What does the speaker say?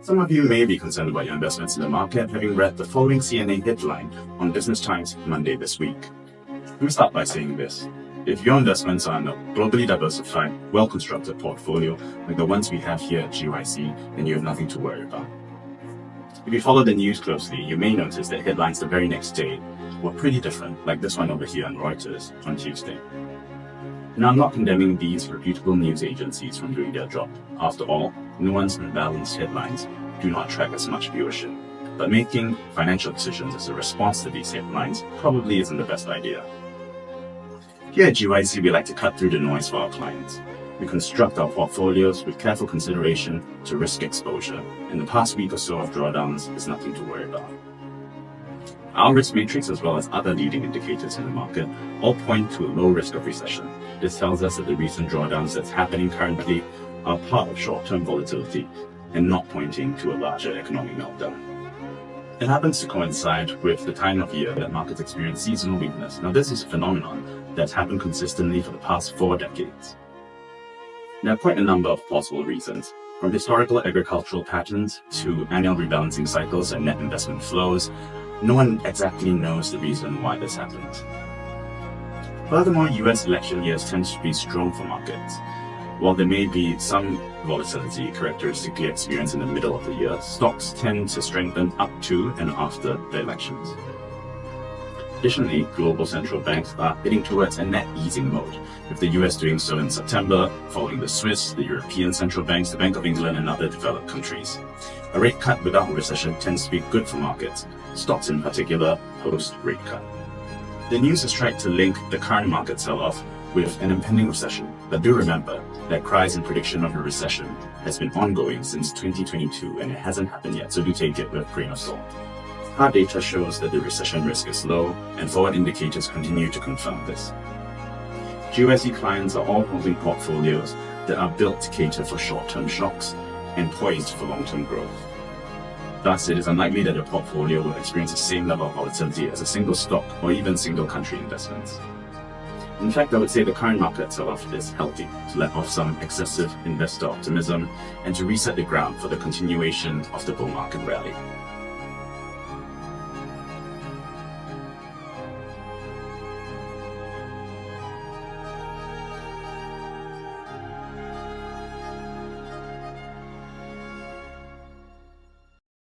Some of you may be concerned about your investments in the market, having read the following CNN headline on Business Times Monday this week. Let me start by saying this. If your investments are in a globally diversified, well-constructed portfolio like the ones we have here at GYC, then you have nothing to worry about. If you follow the news closely, you may notice that headlines the very next day were pretty different, like this one over here on Reuters on Tuesday. Now, I'm not condemning these reputable news agencies from doing their job. After all, nuanced and balanced headlines do not attract as much viewership. But making financial decisions as a response to these headlines probably isn't the best idea. Here at GYC, we like to cut through the noise for our clients. We construct our portfolios with careful consideration to risk exposure, and the past week or so of drawdowns is nothing to worry about. Our risk matrix, as well as other leading indicators in the market, all point to a low risk of recession. This tells us that the recent drawdowns that's happening currently are part of short-term volatility and not pointing to a larger economic meltdown. It happens to coincide with the time of year that markets experience seasonal weakness. Now, this is a phenomenon that's happened consistently for the past 4 decades. There are quite a number of possible reasons, from historical agricultural patterns to annual rebalancing cycles and net investment flows. No one exactly knows the reason why this happens. Furthermore, US election years tend to be strong for markets. While there may be some volatility characteristically experienced in the middle of the year, stocks tend to strengthen up to and after the elections. Additionally, global central banks are heading towards a net easing mode, with the US doing so in September, following the Swiss, the European central banks, the Bank of England, and other developed countries. A rate cut without a recession tends to be good for markets, stocks in particular post-rate cut. The news has tried to link the current market sell-off with an impending recession, but do remember that cries in prediction of a recession has been ongoing since 2022 and it hasn't happened yet, so do take it with a grain of salt. Hard data shows that the recession risk is low, and forward indicators continue to confirm this. GYC clients are all holding portfolios that are built to cater for short-term shocks and poised for long-term growth. Thus, it is unlikely that a portfolio will experience the same level of volatility as a single stock or even single country investments. In fact, I would say the current market sell-off is healthy to let off some excessive investor optimism and to reset the ground for the continuation of the bull market rally.